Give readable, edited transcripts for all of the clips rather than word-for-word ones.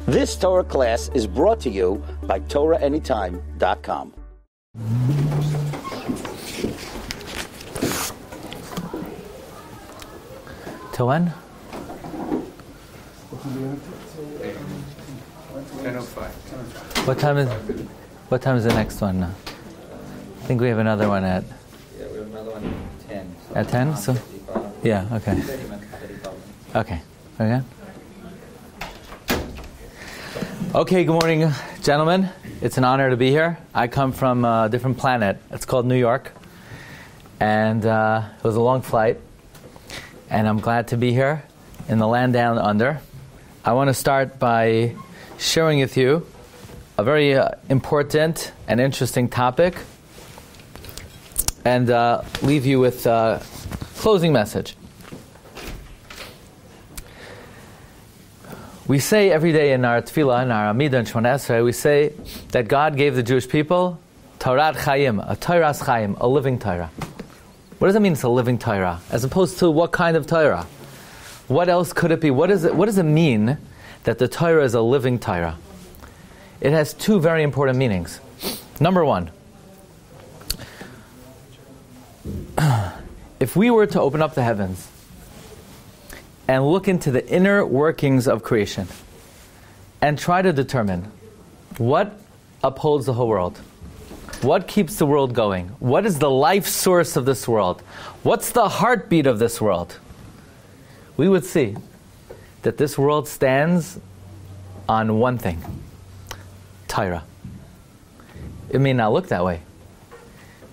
This Torah class is brought to you by TorahAnytime.com. Till when? 10:05. What time is the next one? I think we have another one at. Yeah, we have another one at 10. So At 10? So, yeah, okay. Okay. Okay. Okay, good morning, gentlemen. It's an honor to be here. I come from a different planet. It's called New York. And it was a long flight. And I'm glad to be here in the land down under. I want to start by sharing with you a very important and interesting topic and leave you with a closing message. We say every day in our tefillah, in our Amidah and Shemona Esrei, we say that God gave the Jewish people Torah Chaim, a Torah's Chaim, a living Torah. What does it mean it's a living Torah? As opposed to what kind of Torah? What else could it be? What does it mean that the Torah is a living Torah? It has two very important meanings. Number one, if we were to open up the heavens and look into the inner workings of creation and try to determine what upholds the whole world, what keeps the world going, what is the life source of this world, what's the heartbeat of this world, we would see that this world stands on one thing: Torah. It may not look that way.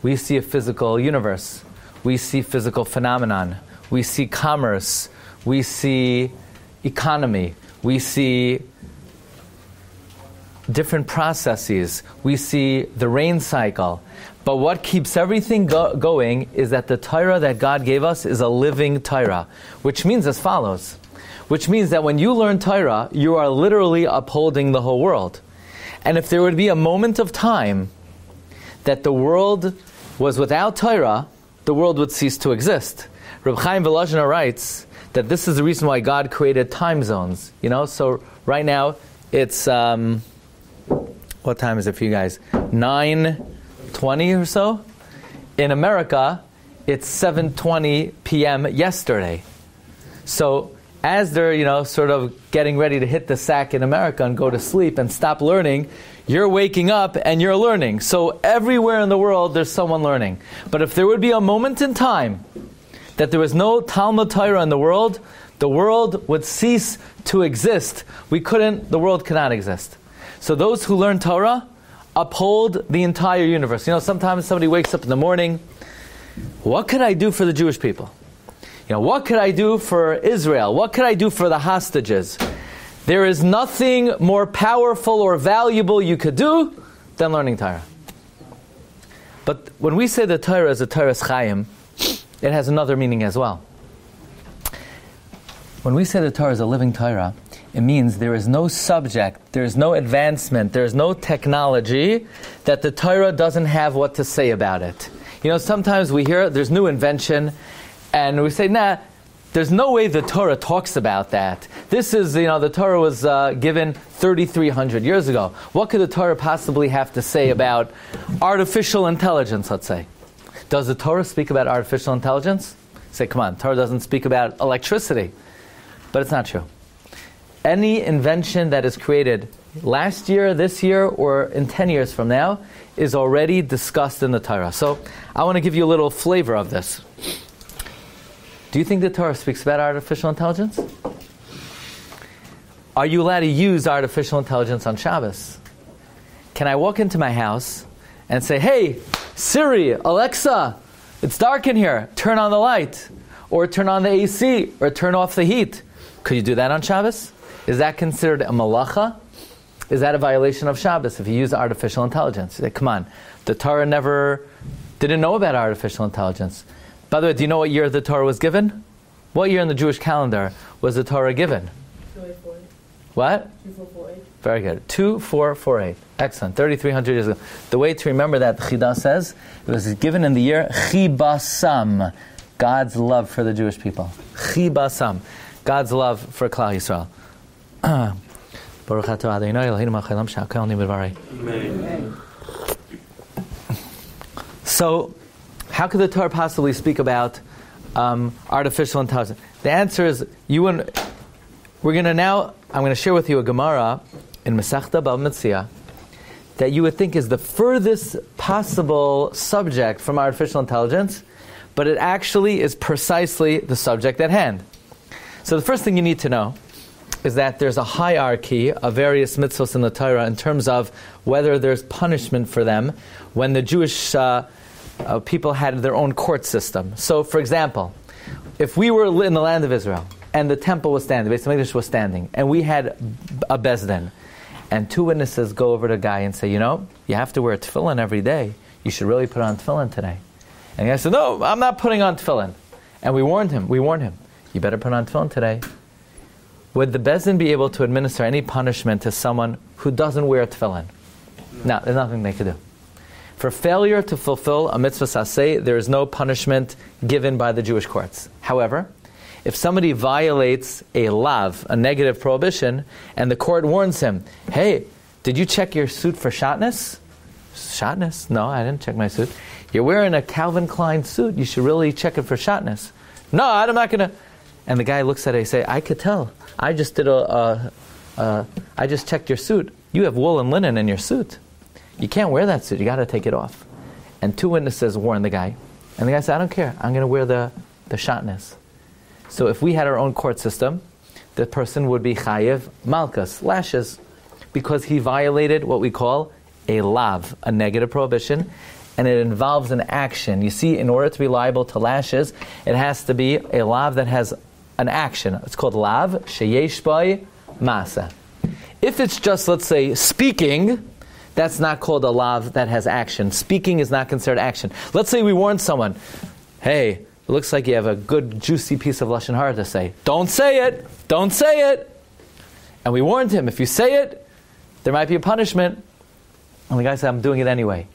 We see a physical universe. We see physical phenomenon. We see commerce. We see economy. We see different processes. We see the rain cycle. But what keeps everything going is that the Torah that God gave us is a living Torah, which means as follows. Which means that when you learn Torah, you are literally upholding the whole world. And if there would be a moment of time that the world was without Torah, the world would cease to exist. Reb Chaim Volozhiner writes that this is the reason why God created time zones. So right now it's what time is it for you guys? 9:20 or so. In America, it's 7:20 p.m. yesterday. So as they're, sort of getting ready to hit the sack in America and go to sleep and stop learning, you're waking up and you're learning. So everywhere in the world, there's someone learning. But if there would be a moment in time that there was no Talmud Torah in the world would cease to exist. The world could not exist. So those who learn Torah uphold the entire universe. Sometimes somebody wakes up in the morning, what could I do for the Jewish people? What could I do for Israel? What could I do for the hostages? There is nothing more powerful or valuable you could do than learning Torah. But when we say the Torah is a Torah's Chaim, it has another meaning as well. When we say the Torah is a living Torah, it means there is no subject, there is no advancement, there is no technology that the Torah doesn't have what to say about it. Sometimes we hear there's new invention, and we say, nah, there's no way the Torah talks about that. This is, the Torah was given 3,300 years ago. What could the Torah possibly have to say about artificial intelligence, let's say? Does the Torah speak about artificial intelligence? Say, come on, Torah doesn't speak about electricity. But it's not true. Any invention that is created last year, this year, or in 10 years from now is already discussed in the Torah. So I want to give you a little flavor of this. Do you think the Torah speaks about artificial intelligence? Are you allowed to use artificial intelligence on Shabbos? Can I walk into my house and say, hey, Siri, Alexa, it's dark in here, turn on the light, or turn on the AC, or turn off the heat? Could you do that on Shabbos? Is that considered a malacha? Is that a violation of Shabbos if you use artificial intelligence? You say, come on, the Torah didn't know about artificial intelligence. By the way, do you know what year the Torah was given? What year in the Jewish calendar was the Torah given? 2448. What? 2448. Very good. 2448. Excellent. 3,300 years ago. The way to remember that, the Chidah says, it was given in the year Chibasam, God's love for the Jewish people. Chibasam, God's love for Klal Yisrael. Baruch atah Adonai Eloheinu melech haolam she'akol na'eh b'dvarei. Amen. So, how could the Torah possibly speak about artificial intelligence? The answer is, I'm going to share with you a Gemara in Masechta Bava Metzia that you would think is the furthest possible subject from artificial intelligence, but it actually is precisely the subject at hand. So the first thing you need to know is that there's a hierarchy of various mitzvos in the Torah in terms of whether there's punishment for them when the Jewish people had their own court system. So, for example, if we were in the land of Israel and the temple was standing, the Beis Hamikdash was standing, and we had a bezdin, and two witnesses go over to a guy and say, you have to wear tefillin every day. You should really put on tefillin today. And the guy said, no, I'm not putting on tefillin. And we warned him, you better put on tefillin today. Would the bezdin be able to administer any punishment to someone who doesn't wear tefillin? No, there's nothing they could do. For failure to fulfill a mitzvah saseh, there is no punishment given by the Jewish courts. However, if somebody violates a lav, a negative prohibition, and the court warns him, hey, did you check your suit for shatnez? Shatnez? No, I didn't check my suit. You're wearing a Calvin Klein suit. You should really check it for shatnez. No, I'm not going to. And the guy looks at it and say, I could tell. I just did I just checked your suit. You have wool and linen in your suit. You can't wear that suit. You got to take it off. And two witnesses warn the guy. And the guy said, I don't care. I'm going to wear the shatnez. So if we had our own court system, the person would be chayiv malchus, lashes, because he violated what we call a lav, a negative prohibition, and it involves an action. You see, in order to be liable to lashes, it has to be a lav that has an action. It's called lav sheyesh bai masa. If it's just, let's say, speaking, that's not called a lav that has action. Speaking is not considered action. Let's say we warn someone, hey, it looks like you have a good, juicy piece of Lashon Hara to say. Don't say it! Don't say it! And we warned him, if you say it, there might be a punishment. And the guy said, I'm doing it anyway.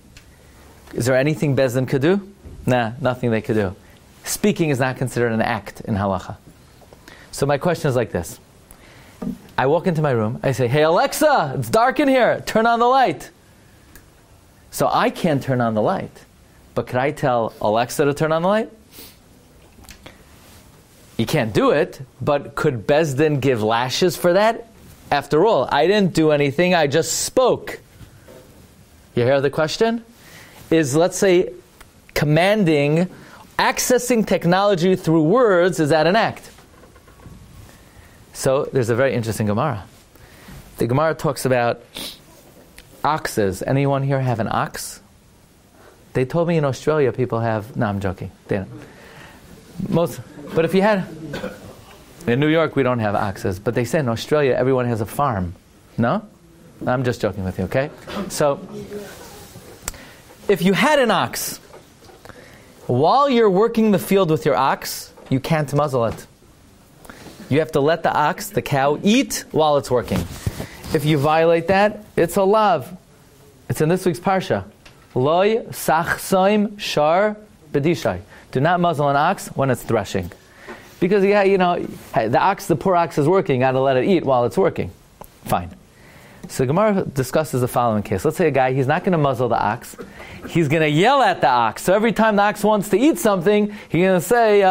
Is there anything bezdin could do? Nah, nothing they could do. Speaking is not considered an act in halacha. So my question is like this. I walk into my room, I say, hey Alexa, it's dark in here, turn on the light. So I can't turn on the light. But could I tell Alexa to turn on the light? You can't do it, but could bezdin give lashes for that? After all, I didn't do anything, I just spoke. You hear the question? Is, let's say, commanding, accessing technology through words, is that an act? So there's a very interesting Gemara. The Gemara talks about oxes. Anyone here have an ox? They told me in Australia people have... No, I'm joking. They don't. But if you had... In New York we don't have oxes, but they say in Australia everyone has a farm. No? I'm just joking with you, okay? So, if you had an ox, while you're working the field with your ox, you can't muzzle it. You have to let the ox, the cow, eat while it's working. If you violate that, it's a lav. It's in this week's Parsha. Loy sachsoim shar bedishai. Do not muzzle an ox when it's threshing. Because, the poor ox is working, you got to let it eat while it's working. Fine. So Gemara discusses the following case. Let's say a guy, he's not going to muzzle the ox. He's going to yell at the ox. So every time the ox wants to eat something, he's going to say,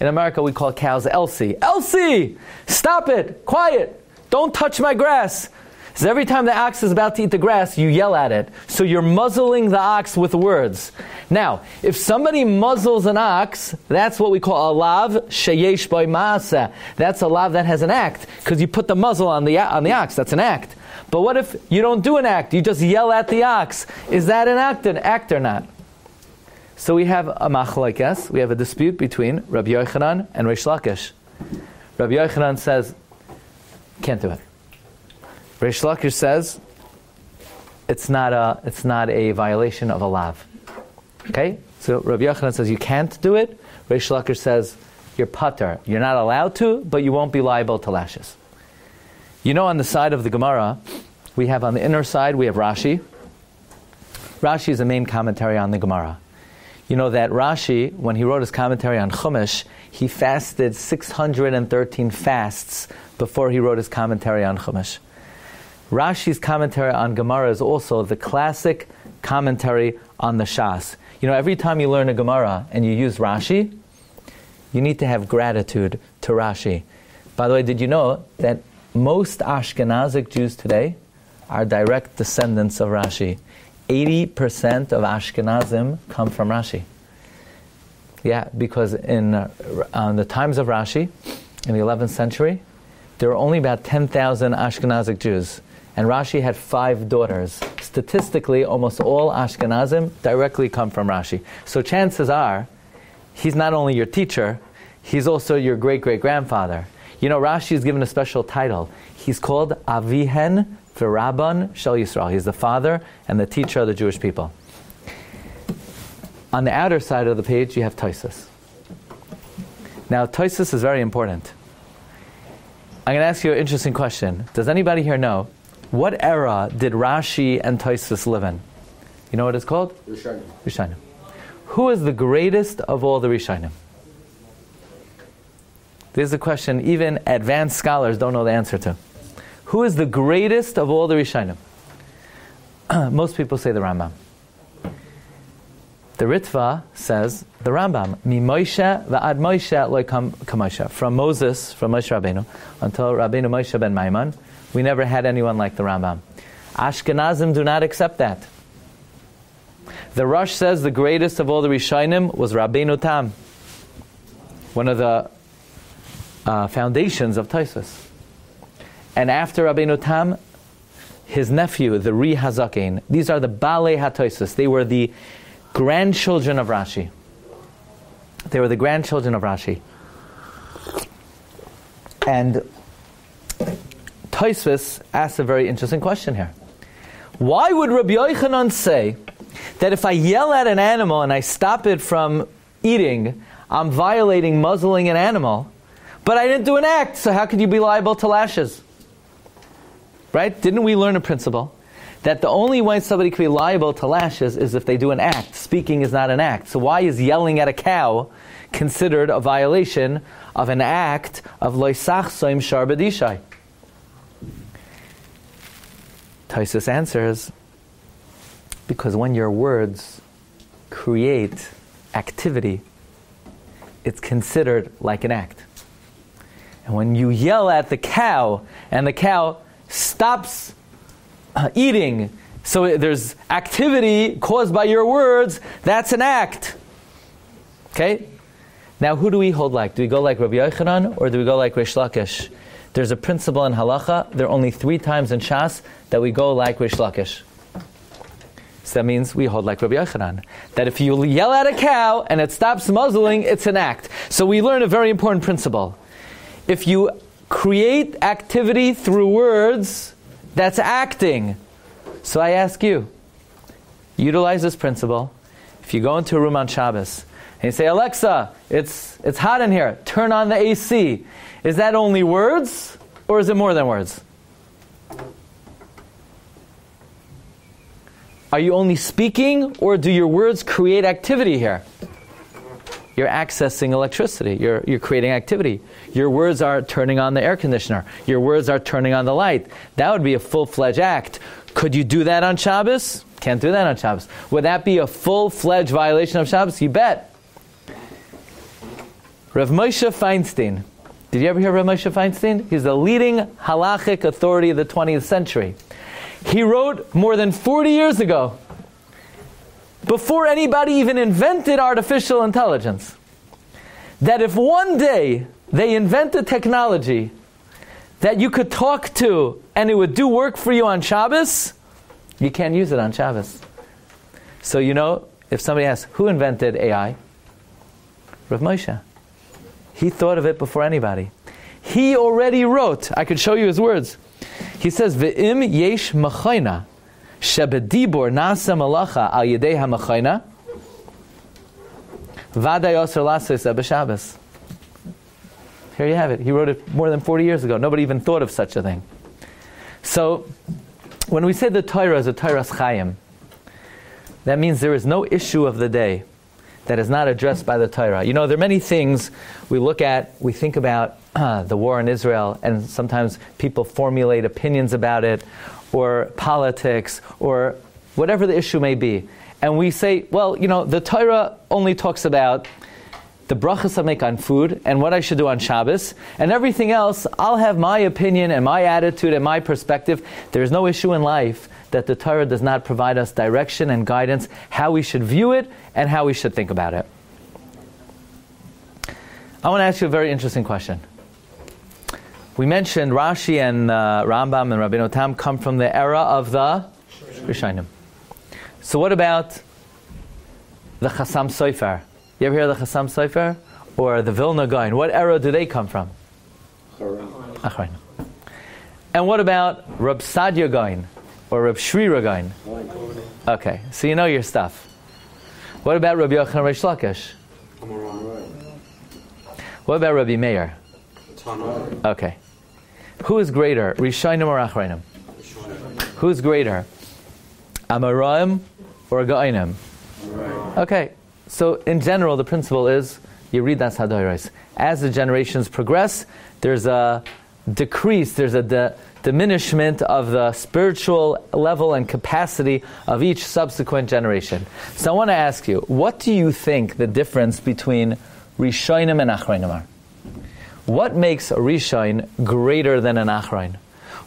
in America we call cows Elsie. Elsie! Stop it! Quiet! Don't touch my grass! So every time the ox is about to eat the grass, you yell at it. So you're muzzling the ox with words. Now, if somebody muzzles an ox, that's what we call a lav sheyesh bai ma'aseh. That's a lav that has an act, because you put the muzzle on the ox. That's an act. But what if you don't do an act? You just yell at the ox. Is that an act or not? So we have a machlokes. We have a dispute between Rabbi Yochanan and Reish Lakish. Rabbi Yochanan says, can't do it. Reish Lakish says, it's not a violation of a lav. Okay? So Rabbi Yochanan says you can't do it. Reish Lakish says you're pater. You're not allowed to, but you won't be liable to lashes. On the side of the Gemara, we have on the inner side, we have Rashi. Rashi is the main commentary on the Gemara. You know that Rashi, when he wrote his commentary on Chumash, he fasted 613 fasts before he wrote his commentary on Chumash. Rashi's commentary on Gemara is also the classic commentary on the Shas. You know, every time you learn a Gemara and you use Rashi, you need to have gratitude to Rashi. By the way, did you know that most Ashkenazic Jews today are direct descendants of Rashi? 80% of Ashkenazim come from Rashi. Yeah, because in the times of Rashi, in the 11th century, there were only about 10,000 Ashkenazic Jews. And Rashi had 5 daughters. Statistically, almost all Ashkenazim directly come from Rashi. So chances are, he's not only your teacher, he's also your great-great-grandfather. You know, Rashi is given a special title. He's called Avihen v'Rabban Shel Yisrael. He's the father and the teacher of the Jewish people. On the outer side of the page, you have Tosfos. Now, Tosfos is very important. I'm going to ask you an interesting question. Does anybody here know, what era did Rashi and Tosfos live in? You know what it's called? Rishonim. Who is the greatest of all the Rishonim? This is a question even advanced scholars don't know the answer to. Who is the greatest of all the Rishonim? Most people say the Rambam. The Ritva says the Rambam, Mi Moshe va'ad Moshe lo Moshe. From Moses, from Moshe Rabbeinu, until Rabbeinu Moshe ben Maimon, we never had anyone like the Rambam. Ashkenazim do not accept that. The Rosh says the greatest of all the Rishonim was Rabbeinu Tam, one of the foundations of Tosfos. And after Rabbeinu Tam, his nephew, the Ri Hazaken. These are the Balei HaTosfos. They were the grandchildren of Rashi. They were the grandchildren of Rashi. And Tosfos asks a very interesting question here. Why would Rabbi Yochanan say that if I yell at an animal and I stop it from eating, I'm violating, muzzling an animal, but I didn't do an act, so how could you be liable to lashes? Right? Didn't we learn a principle? That the only way somebody can be liable to lashes is if they do an act. Speaking is not an act. So why is yelling at a cow considered a violation of an act of loisach soim shar b'dishai? Tosfos answers, because when your words create activity, it's considered like an act. And when you yell at the cow, and the cow stops eating, so there's activity caused by your words, that's an act. Okay? Now who do we hold like? Do we go like Rabbi Yochanan, or do we go like Reish Lakish? There's a principle in halacha, there are only 3 times in Shas that we go like Reish Lakish. So that means we hold like Rabbi Yochanan. That if you yell at a cow and it stops muzzling, it's an act. So we learn a very important principle. If you create activity through words, that's acting. So I ask you, utilize this principle. If you go into a room on Shabbos and you say, Alexa, it's hot in here, turn on the AC. Is that only words, or is it more than words? Are you only speaking, or do your words create activity here? You're accessing electricity. You're creating activity. Your words are turning on the air conditioner. Your words are turning on the light. That would be a full-fledged act. Could you do that on Shabbos? Can't do that on Shabbos. Would that be a full-fledged violation of Shabbos? You bet. Rav Moshe Feinstein. Did you ever hear of Rav Moshe Feinstein? He's the leading halachic authority of the 20th century. He wrote more than 40 years ago, before anybody even invented artificial intelligence, that if one day they invent a technology that you could talk to and it would do work for you on Shabbos, you can't use it on Shabbos. So you know, if somebody asks, who invented AI? Rav Moshe. He thought of it before anybody. He already wrote, I could show you his words. He says, Ve'im yesh machayna shebedibor nasa malacha al yedei ha-machayna vaday osir lasos b'Shabbos. Here you have it. He wrote it more than 40 years ago. Nobody even thought of such a thing. So, when we say the Torah is a Torah's Chaim, that means there is no issue of the day that is not addressed by the Torah. You know, there are many things we look at, we think about the war in Israel, and sometimes people formulate opinions about it, or politics or whatever the issue may be. And we say, well, the Torah only talks about the brachas I make on food and what I should do on Shabbos, and everything else, I'll have my opinion and my attitude and my perspective. There's no issue in life that the Torah does not provide us direction and guidance, how we should view it and how we should think about it. I want to ask you a very interesting question. We mentioned Rashi and Rambam and Rabbeinu Tam come from the era of the Rishonim. So what about the Chasam Sofer? You ever hear of the Chasam Sofer? Or the Vilna Gaon? What era do they come from? Achronim. And what about Reb Sadia Gaon? Or Reb Shri Gaon? Okay, so you know your stuff. What about Rabbi Yochanan Reish Lakish? What about Rabbi Meir? Okay. Who is greater, Rishonim or Achronim? Who is greater, Amoraim or Gaonim? Okay. So in general, the principle is you read that Hadoros. As the generations progress, there's a decrease, there's a diminishment of the spiritual level and capacity of each subsequent generation. So I want to ask you, what do you think the difference between Rishonim and Achronim are? What makes a Rishon greater than an Achron?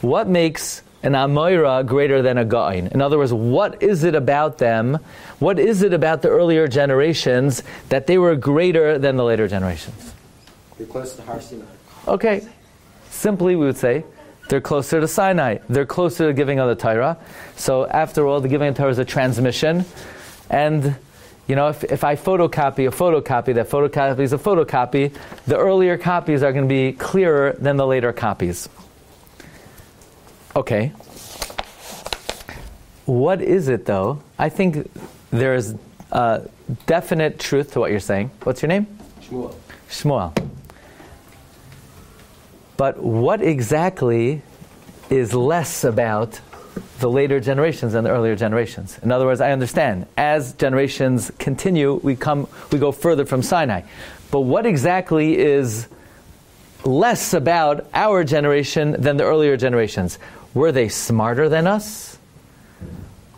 What makes an Amoira greater than a Gaon? In other words, what is it about them? What is it about the earlier generations that they were greater than the later generations? They're close to Har Sinai. Okay. Simply, we would say, they're closer to Sinai. They're closer to giving of the Torah. So after all, the giving of the Torah is a transmission. And if I photocopy a photocopy, that photocopy is a photocopy, the earlier copies are going to be clearer than the later copies. Okay. What is it, though? I think there's a definite truth to what you're saying. What's your name? Shmuel. Shmuel. But what exactly is less about the later generations than the earlier generations? In other words, I understand, as generations continue, we go further from Sinai. But what exactly is less about our generation than the earlier generations? Were they smarter than us?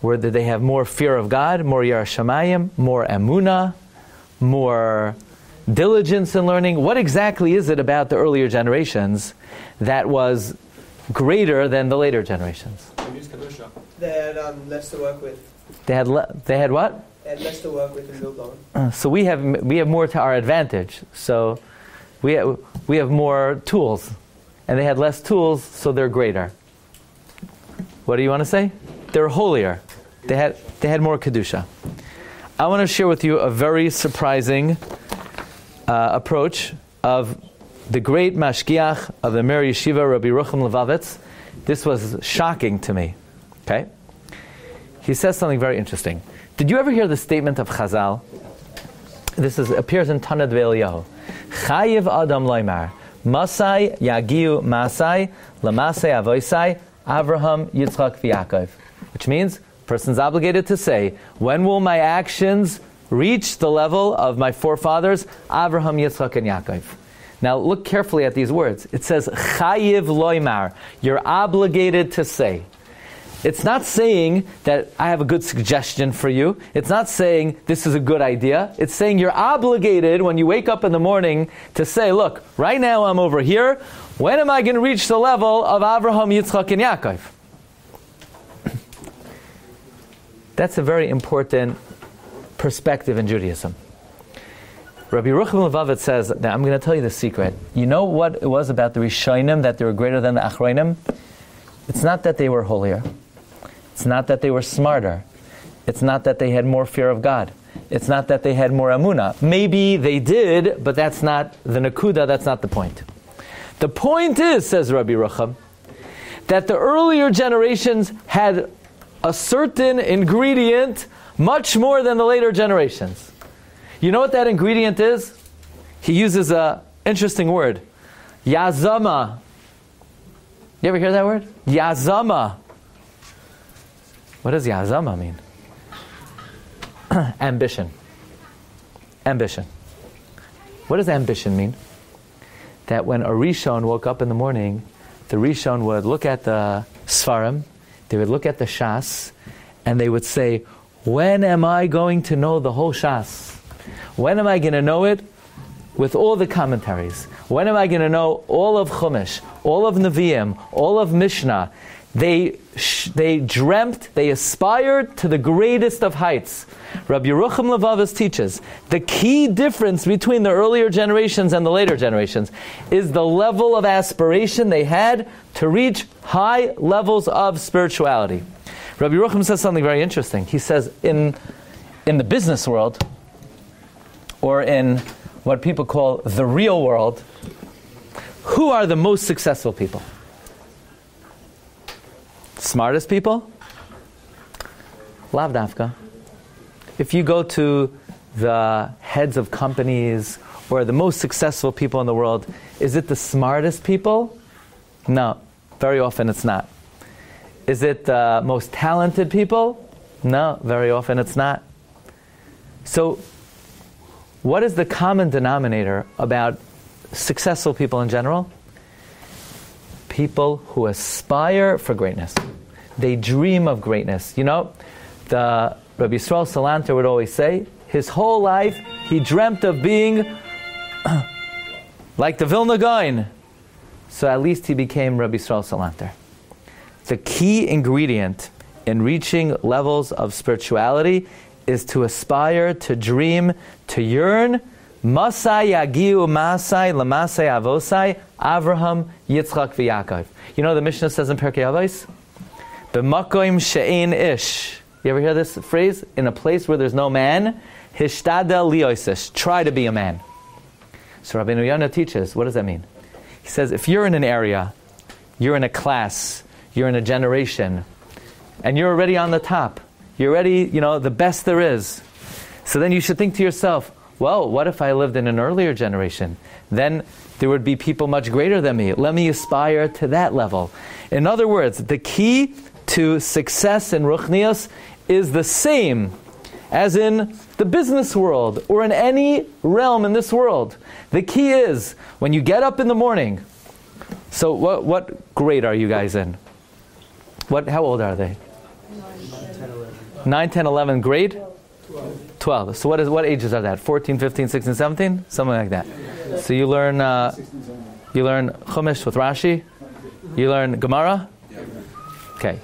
Did they have more fear of God, more Yirah Shamayim, more Emunah, more diligence in learning? What exactly is it about the earlier generations that was greater than the later generations? They had less to work with. They had what? They had less to work with and build on. So we have more to our advantage. So we have more tools, and they had less tools, so they're greater. What do you want to say? They're holier. They had more kedusha. I want to share with you a very surprising approach of the great mashgiach of the Mir Yeshiva, Rabbi Rucham Levavitz. This was shocking to me. Okay, he says something very interesting. Did you ever hear the statement of Chazal? This appears in Tanad Ve'Eliyahu. Chayiv Adam Loimar Masai Yagiu Masai Lamasei Avoisai Avraham Yitzchak V'Yakov, which means a person's obligated to say, when will my actions reach the level of my forefathers, Avraham, Yitzchak, and Yaakov? Now look carefully at these words. It says Chayiv Loimar. You're obligated to say. It's not saying that I have a good suggestion for you. It's not saying this is a good idea. It's saying you're obligated when you wake up in the morning to say, look, right now I'm over here. When am I going to reach the level of Avraham, Yitzchak, and Yaakov? That's a very important perspective in Judaism. Rabbi Rucham Levavitz says that I'm going to tell you the secret. You know what it was about the Rishonim that they were greater than the Achronim? It's not that they were holier. It's not that they were smarter. It's not that they had more fear of God. It's not that they had more Emunah. Maybe they did, but that's not the Nakuda, that's not the point. The point is, says Rabbi Rucham, that the earlier generations had a certain ingredient much more than the later generations. You know what that ingredient is? He uses an interesting word. Yazama. You ever hear that word? Yazama. What does Yazama mean? Ambition. Ambition. What does ambition mean? That when a Rishon woke up in the morning, the Rishon would look at the Sfarim, They would look at the Shas and they would say, when am I going to know the whole Shas? When am I going to know it with all the commentaries? When am I going to know all of Chumash, all of Nevi'im, all of Mishnah? They dreamt, they aspired to the greatest of heights. Rabbi Yerucham Levavos teaches, the key difference between the earlier generations and the later generations is the level of aspiration they had to reach high levels of spirituality. Rabbi Yerucham says something very interesting. He says, in the business world, or in what people call the real world, who are the most successful people? Smartest people? Lav dafka. If you go to the heads of companies or the most successful people in the world, is it the smartest people? No, very often it's not. Is it the most talented people? No, very often it's not. So, what is the common denominator about successful people in general? People who aspire for greatness. They dream of greatness. You know, the Rabbi Yisrael Salanter would always say, his whole life he dreamt of being like the Vilna Gaon. So at least he became Rabbi Yisrael Salanter. The key ingredient in reaching levels of spirituality is to aspire, to dream, to yearn. Masai yagiu masai lamasai avosai Avraham, Yitzchak, v'Yaakov. You know the Mishnah says in Pirkei Avos? B'makom she'ein ish. You ever hear this phrase? In a place where there's no man, hishtadel liosish. Try to be a man. So Rabbi Yehuda teaches, what does that mean? He says, if you're in an area, you're in a class, you're in a generation, and you're already on the top, you're already, the best there is. So then you should think to yourself, well, what if I lived in an earlier generation? Then there would be people much greater than me. Let me aspire to that level. In other words, the key to success in Ruchnius is the same as in the business world or in any realm in this world. The key is, when you get up in the morning, so what grade are you guys in? How old are they? 9, 10, 11 grade? 12. So what ages are that? 14, 15, 16, 17? Something like that. So you learn Chumash with Rashi? You learn Gemara? Okay.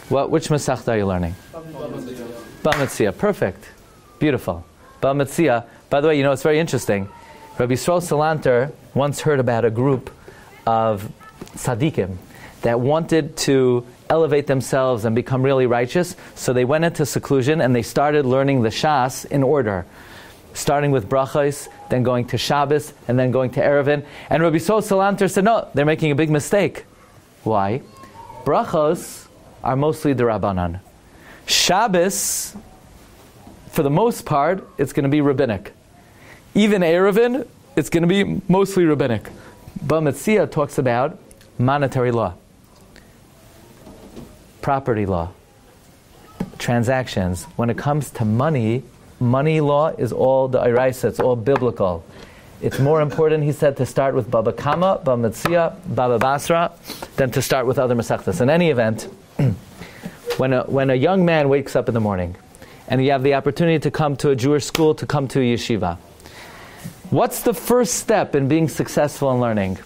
Which Masechta are you learning? Bava Metzia. Perfect. Beautiful. Bava Metzia. By the way, it's very interesting. Rabbi Yisrael Salanter once heard about a group of tzaddikim that wanted to elevate themselves and become really righteous, so they went into seclusion and they started learning the Shas in order, starting with brachos, then going to Shabbos, and then going to Erevin. And Rabbi Yisrael Salanter said, no, they're making a big mistake. Why? Brachos are mostly the Rabbanan. Shabbos, for the most part, it's going to be rabbinic. Even Erevin, it's going to be mostly rabbinic. Bava Metzia talks about monetary law, property law, transactions. When it comes to money law is all the Iraisa, it's all biblical. It's more important, he said, to start with Baba Kama, Bava Metzia, Baba Basra, than to start with other Masechtas. In any event, when a young man wakes up in the morning, and you have the opportunity to come to a Jewish school, to come to a yeshiva, what's the first step in being successful in learning?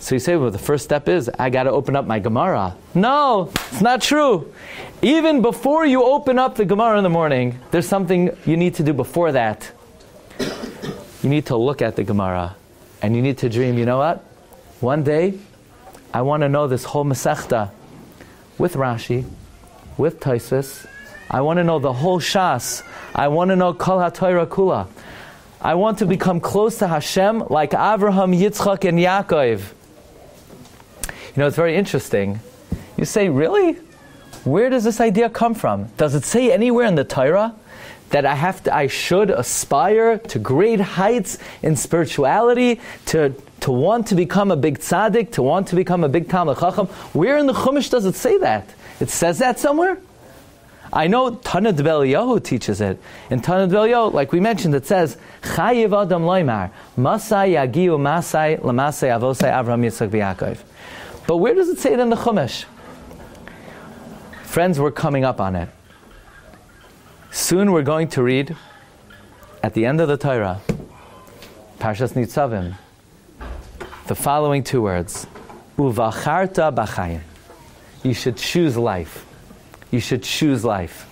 So you say, well, the first step is, I got to open up my Gemara. No, it's not true. Even before you open up the Gemara in the morning, there's something you need to do before that. You need to look at the Gemara, and you need to dream, you know what? One day, I want to know this whole Masechta with Rashi, with Tosfos. I want to know the whole Shas. I want to know Kol HaTorah Kula. I want to become close to Hashem like Avraham, Yitzchak, and Yaakov. It's very interesting. You say, really? Where does this idea come from? Does it say anywhere in the Torah that I should aspire to great heights in spirituality, to want to become a big tzaddik, to want to become a big Talmid Chacham? Where in the Chumash does it say that? It says that somewhere? I know Tanna Debeliyahu teaches it. In Tanna Debeliyahu, like we mentioned, it says, Chayiv Adam Loimar, Masai Yagiu Masai Lamasai Avosai Avraham Yitzchak v'Yaakov. But where does it say it in the Chumash? Friends, we're coming up on it. Soon we're going to read, at the end of the Torah, Parshas Nitzavim, the following two words. Uvacharta b'chayim. You should choose life. You should choose life.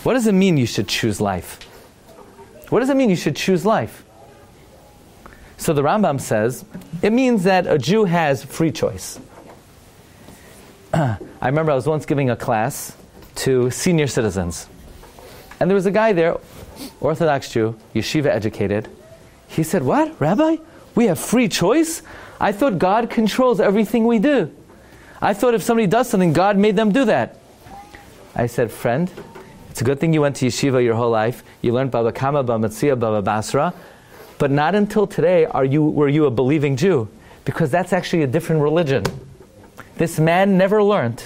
What does it mean you should choose life? What does it mean you should choose life? So the Rambam says, it means that a Jew has free choice. I remember I was once giving a class to senior citizens. And there was a guy there, Orthodox Jew, yeshiva educated. He said, "What, Rabbi? We have free choice? I thought God controls everything we do. I thought if somebody does something, God made them do that." I said, "Friend, it's a good thing you went to yeshiva your whole life. You learned Baba Kama, Baba Metzia, Baba Basra. But not until today were you a believing Jew. Because that's actually a different religion." This man never learned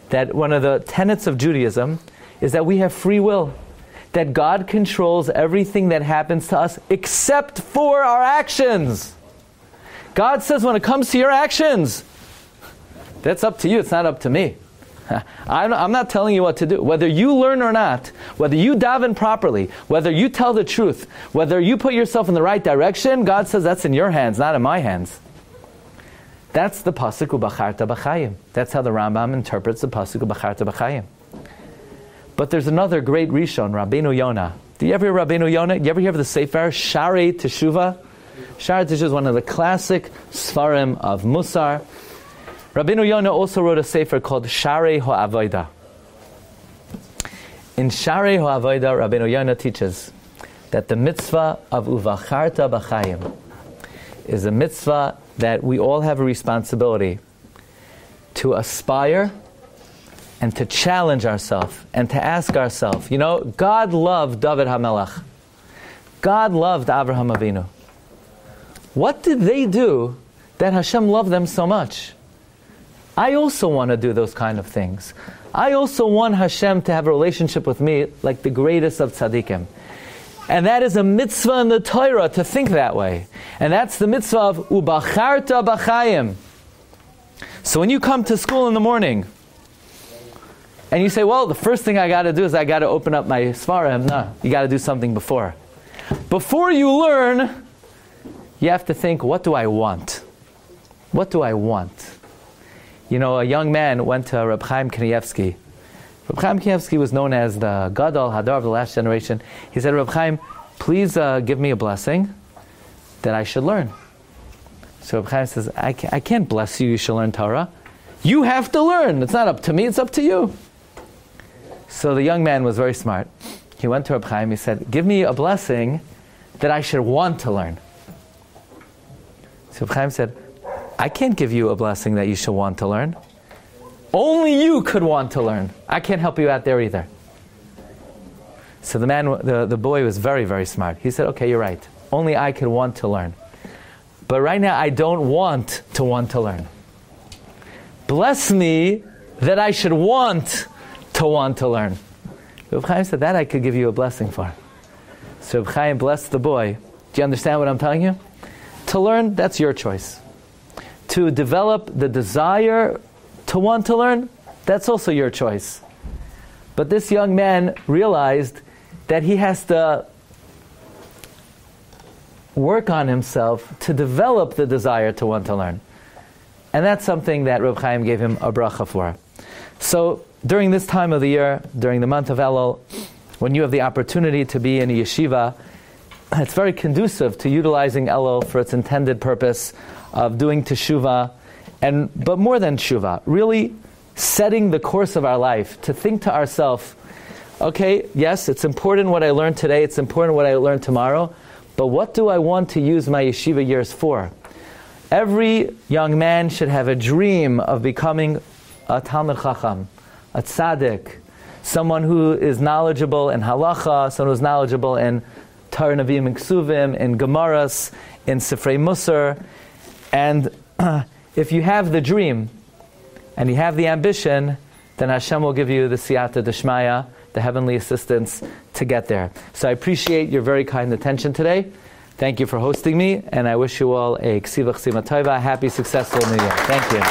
that one of the tenets of Judaism is that we have free will. That God controls everything that happens to us except for our actions. God says when it comes to your actions, that's up to you, it's not up to me. I'm not telling you what to do. Whether you learn or not, whether you daven properly, whether you tell the truth, whether you put yourself in the right direction, God says that's in your hands, not in my hands. That's the pasuk Ubacharta b'chayim. That's how the Rambam interprets the pasuk Ubacharta b'chayim. But there's another great Rishon, Rabbeinu Yonah. Do you ever hear Rabbeinu Yonah? You ever hear of the Sefer Sharei Teshuvah? Sharei Teshuvah is one of the classic Sfarim of Musar. Rabbeinu Yonah also wrote a Sefer called Sharei HaAvodah. In Sharei HaAvodah, Rabbeinu Yonah teaches that the mitzvah of Uvacharta b'chayim is a mitzvah that we all have a responsibility to aspire and to challenge ourselves and to ask ourselves, God loved David HaMelech. God loved Avraham Avinu. What did they do that Hashem loved them so much? I also want to do those kind of things. I also want Hashem to have a relationship with me like the greatest of tzaddikim. And that is a mitzvah in the Torah to think that way. And that's the mitzvah of Ubacharta b'chayim. So when you come to school in the morning, and you say, well, the first thing I got to do is I got to open up my Sfarim. No, you got to do something before. Before you learn, you have to think, what do I want? What do I want? A young man went to Reb Chaim Kanievsky. Reb Chaim Kanievsky was known as the Gadol Hadar of the last generation. He said, Reb Chaim, please give me a blessing that I should learn. So Reb Chaim says, I can't bless you, you should learn Torah. You have to learn. It's not up to me, it's up to you. So the young man was very smart. He went to Reb Chaim, he said, give me a blessing that I should want to learn. So Reb Chaim said, I can't give you a blessing that you should want to learn. Only you could want to learn. I can't help you out there either. So the boy was very, very smart. He said, okay, you're right. Only I could want to learn. But right now I don't want to learn. Bless me that I should want to learn. Reb Chaim said, that I could give you a blessing for. So Reb Chaim blessed the boy. Do you understand what I'm telling you? To learn, that's your choice. To develop the desire to want to learn, that's also your choice. But this young man realized that he has to work on himself to develop the desire to want to learn. And that's something that Reb Chaim gave him a bracha for. So during this time of the year, during the month of Elul, when you have the opportunity to be in a yeshiva, it's very conducive to utilizing Elul for its intended purpose of doing teshuvah, but more than teshuvah, really setting the course of our life, to think to ourselves, okay, yes, it's important what I learned today, it's important what I learned tomorrow, but what do I want to use my yeshiva years for? Every young man should have a dream of becoming a Talmid Chacham, a tzaddik, someone who is knowledgeable in halacha, someone who is knowledgeable in Torah, Nevi'im, and Ksuvim, in Gemaras, in Sifrei Musar. And if you have the dream and you have the ambition, then Hashem will give you the siyata d'shmaya, the heavenly assistance to get there. So I appreciate your very kind attention today. Thank you for hosting me, and I wish you all a ksiva tova, happy, successful New Year. Thank you.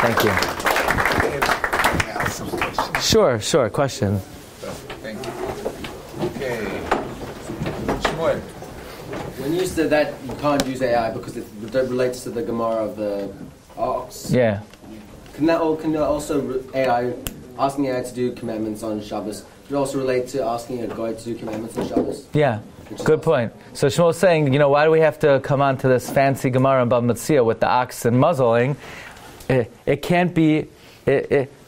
Thank you. Sure. Question. Thank you. Okay. Shmuel. When you said that you can't use AI because it relates to the Gemara of the ox. Yeah. Can that also AI asking AI to do commandments on Shabbos? Could it also relate to asking a guy to do commandments on Shabbos? Yeah. Good point. So Shmuel's saying, why do we have to come on to this fancy Gemara in Bava Metzia with the ox and muzzling? It can't be.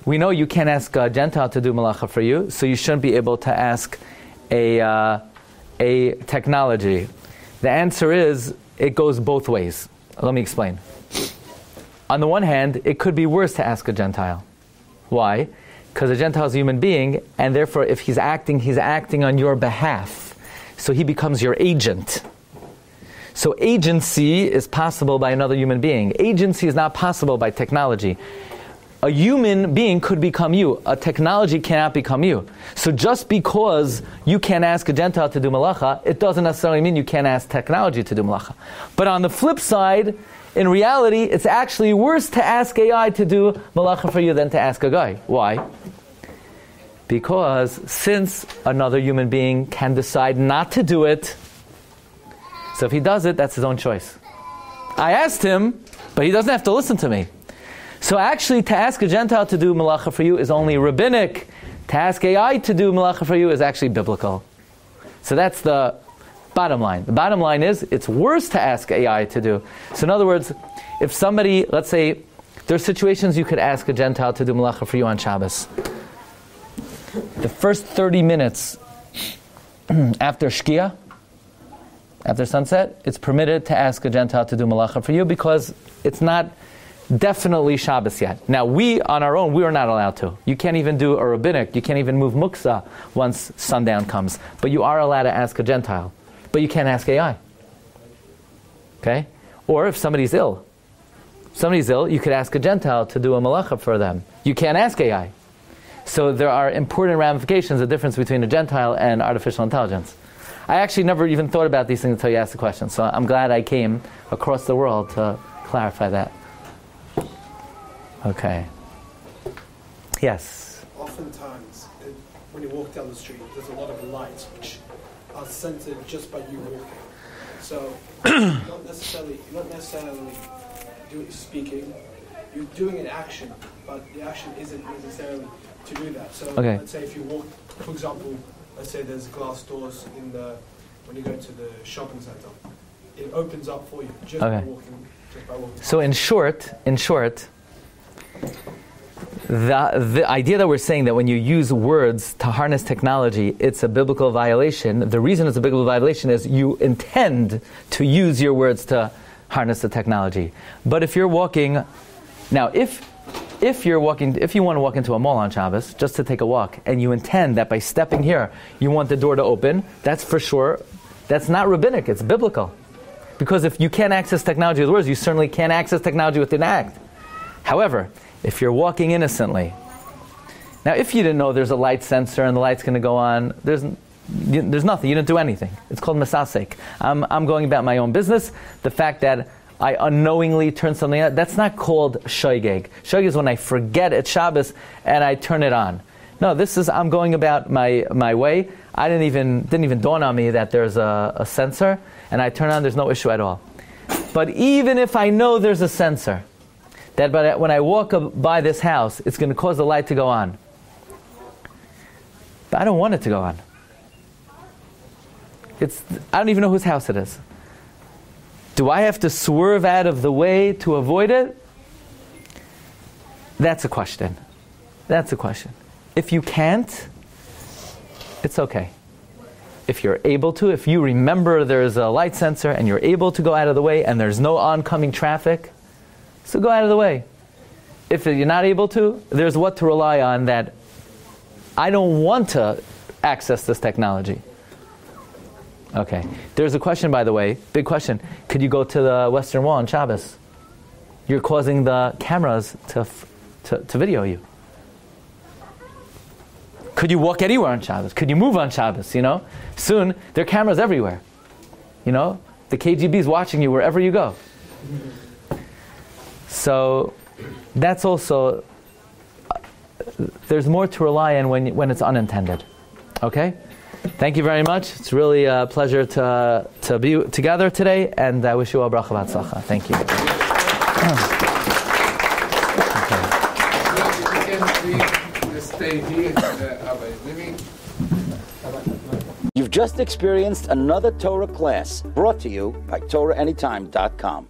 We know you can't ask a Gentile to do malacha for you, so you shouldn't be able to ask a technology. The answer is it goes both ways. Let me explain. On the one hand, it could be worse to ask a Gentile. Why? Because a Gentile is a human being, and therefore if he's acting on your behalf. So he becomes your agent. So agency is possible by another human being. Agency is not possible by technology. A human being could become you. A technology cannot become you. So just because you can't ask a Gentile to do malacha, it doesn't necessarily mean you can't ask technology to do malacha. But on the flip side, in reality, it's actually worse to ask AI to do malacha for you than to ask a guy. Why? Because since another human being can decide not to do it, so if he does it, that's his own choice. I asked him, but he doesn't have to listen to me. So actually, to ask a Gentile to do malacha for you is only rabbinic. To ask AI to do malacha for you is actually biblical. So that's the bottom line. The bottom line is, it's worse to ask AI to do. So in other words, if somebody, let's say, there are situations you could ask a Gentile to do malacha for you on Shabbos. The first 30 minutes after Shkia, after sunset, it's permitted to ask a Gentile to do malacha for you because it's not definitely Shabbos yet. Now we, on our own, we are not allowed to. You can't even do a rabbinic, you can't even move muksa once sundown comes. But you are allowed to ask a Gentile. But you can't ask AI. Okay? Or if somebody's ill, you could ask a Gentile to do a malacha for them. You can't ask AI. So there are important ramifications, the difference between a Gentile and artificial intelligence. I actually never even thought about these things until you asked the question. So I'm glad I came across the world to clarify that. Okay. Yes? Oftentimes, when you walk down the street, there's a lot of lights which are centered just by you walking. So you're not necessarily speaking, you're doing an action, but the action isn't necessarily to do that. So let's say if you walk, for example, let's say there's glass doors when you go to the shopping center. It opens up for you just by walking. So in short, the idea that we're saying that when you use words to harness technology, it's a biblical violation. The reason it's a biblical violation is you intend to use your words to harness the technology. But if you're walking, now if you want to walk into a mall on Shabbos just to take a walk, and you intend that by stepping here you want the door to open, that's for sure. That's not rabbinic. It's biblical. Because if you can't access technology with words, you certainly can't access technology with an act. However, if you're walking innocently, now if you didn't know there's a light sensor and the light's going to go on, there's nothing. You didn't do anything. It's called masasek. I'm going about my own business. The fact that I unknowingly turn something on, that's not called shoygeg. Shoygeg is when I forget it's Shabbos and I turn it on. No, this is I'm going about my way. I didn't even dawn on me that there's a sensor, and I turn on. There's no issue at all. But even if I know there's a sensor, that when I walk by this house, it's going to cause the light to go on. But I don't want it to go on. I don't even know whose house it is. Do I have to swerve out of the way to avoid it? That's a question. If you can't, it's okay. If you're able to, if you remember there's a light sensor and you're able to go out of the way and there's no oncoming traffic, so go out of the way. If you're not able to, there's what to rely on that I don't want to access this technology. Okay. There's a question, by the way, big question. Could you go to the Western Wall on Shabbos? You're causing the cameras to video you. Could you walk anywhere on Shabbos? Could you move on Shabbos? Soon there are cameras everywhere. The KGB is watching you wherever you go. So that's also, there's more to rely on when it's unintended. Okay? Thank you very much. It's really a pleasure to be together today, and I wish you all bracha v'atzlacha. Thank you. Stay here. You've just experienced another Torah class brought to you by TorahAnytime.com.